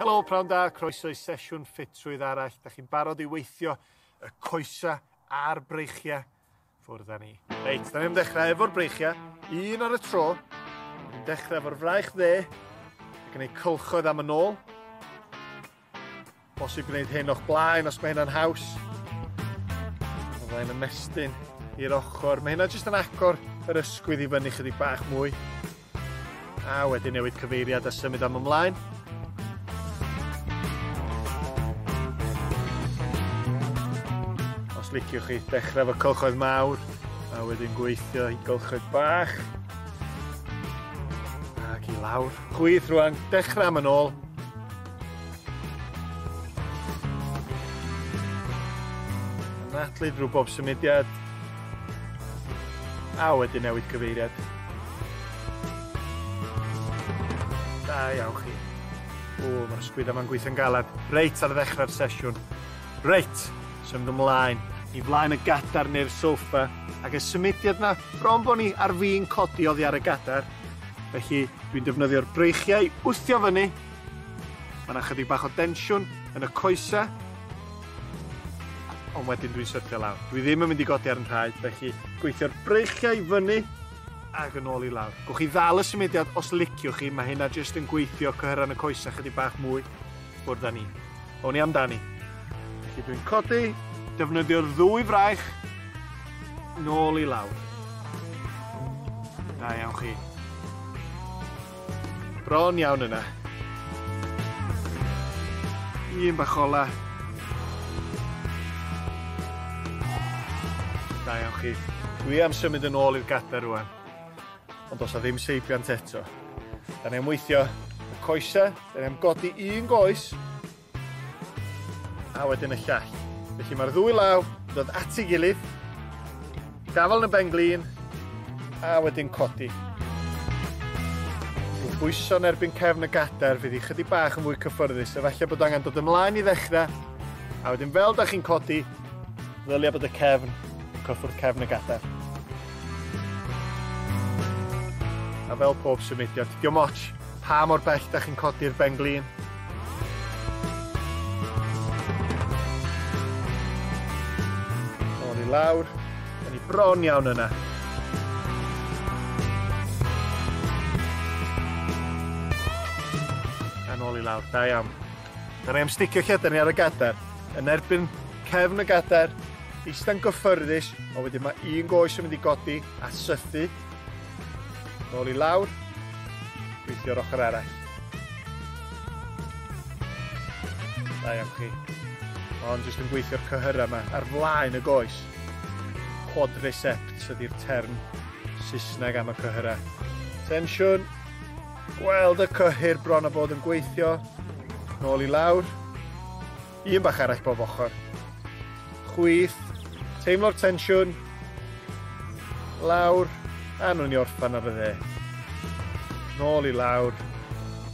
Helo, prawn da, croeso I sesiwn ffitrwydd arall. Da chi'n barod I weithio y coesa a'r breichiau ffwrdd â ni. Reit, da ni'n dechrau efo'r breichiau, un ar y tro. Ni'n dechrau efo'r fraich dde, ac yn ei cylchoedd am yn ôl. Bosib gwneud hyn o'ch blaen os mae hynna'n haws. O flaen ymestyn i'r ochr. Mae hynna jyst yn agor yr ysgwydd I fyny chydig bach mwy. A wedyn newid cyfeiriad a symud am ymlaen. Os liciwch chi dechrau efo cylchoedd mawr, a wedyn gweithio I gylchoedd bach. Ac I lawr. Chwyth rwan, dechrau am yn ôl. Anadlu drwy bob symudiad. A wedyn newid cyfeiriad. Da iawn chi. O, mae'r ysgwyd yma'n gweithio'n galad. Reit ar ddechrau'r sesiwn. Reit, symud ymlaen. I flaen y gadar neu'r soffa. Ac y symudiad na, bron bo ni ar fi'n codi oddi ar y gadar. Felly, dwi'n defnyddio'r breichiau I wthio fyny. Mae yna chydig bach o densiwn yn y coesa. Ond wedyn dwi'n syrthio lawr. Dwi ddim yn mynd I godi ar yn rhaid, felly gweithio'r breichiau fyny ac yn ôl I lawr. Gwch chi ddal y symudiad os liciwch chi, mae hynna jyst yn gweithio cyhyran y coesa chydig bach mwy bwrdd â ni. O'n I amdani. Felly dwi'n codi, defnyddio'r ddwy fraich, nôl I lawr. Da iawn chi. Bron iawn yna. Un bach ola. Da iawn chi. Dwi am symud yn ôl i'r gadar rwan. Ond os o ddim seibiant eto. Da ni'n weithio y coesa, da ni'n godi un goes, a wedyn y llall. Felly mae'r ddwy law yn dod at ei gilydd, gafel yn y ben glin, a wedyn codi. Rwy'n bwyso'n erbyn cefn y gadar, fydd I chydig bach yn fwy cyffyrddus, efallai bod angen dod ymlaen I ddechrau, a wedyn fel da chi'n codi, ddylia bod y cefn, cyffwrdd cefn y gadar. A fel pob symudiad, diolch moch pa mor bell da chi'n codi'r ben glin. Nôl I lawr, da ni bron iawn yna. A nôl I lawr, da iawn. Da ni am sticio lledar ni ar y gadar, yn erbyn cefn y gadar, eistedd gyffyrddus, a wedyn mae un goes yn mynd I godi a sythu. Nôl I lawr, gweithio'r ochr arall. Da iawn chi. Ond jyst yn gweithio'r cyhyra yma ar flaen y goes. Quadriceps ydy'r term Saesneg am y cyhyra. Tensiwn. Gweld y cyhyr bron a bod yn gweithio. Nôl I lawr. Un bach arall bob ochr. Chwyth. Teimlo'r tensiwn. Lawr. A nhw'n I orffan ar y dde. Nôl I lawr.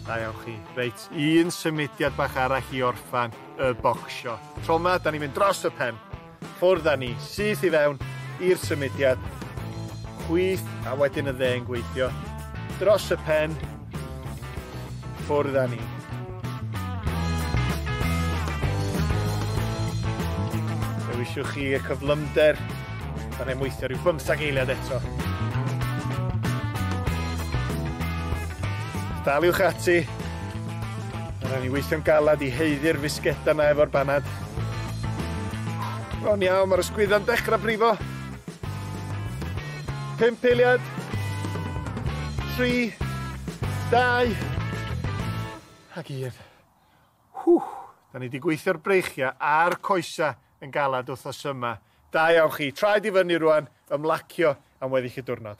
Da iawn chi. Reit, un symudiad bach arall I orffan y bocsio. Tro yma, da ni'n mynd dros y pen. Ffwrdd â ni, syth I fewn i'r symudiad. Chwyth, a wedyn y dde yn gweithio. Dros y pen. Ffwrdd â ni. Dewiswch chi y cyflymder. Da ni'n weithio rhyw 15 eiliad eto. Daliwch ati. Rhaid ni weithio'n galad I heiddi'r fisgeda yna efo'r banad. Bron iawn, mae'r ysgwydda'n dechrau brifo. 5 eiliad. 3, 2, ac 1. Da ni wedi gweithio'r breichiau a'r coesa yn galad wrthos yma. Da iawn chi. Traed I fyny rwan, ymlacio am weddill y diwrnod.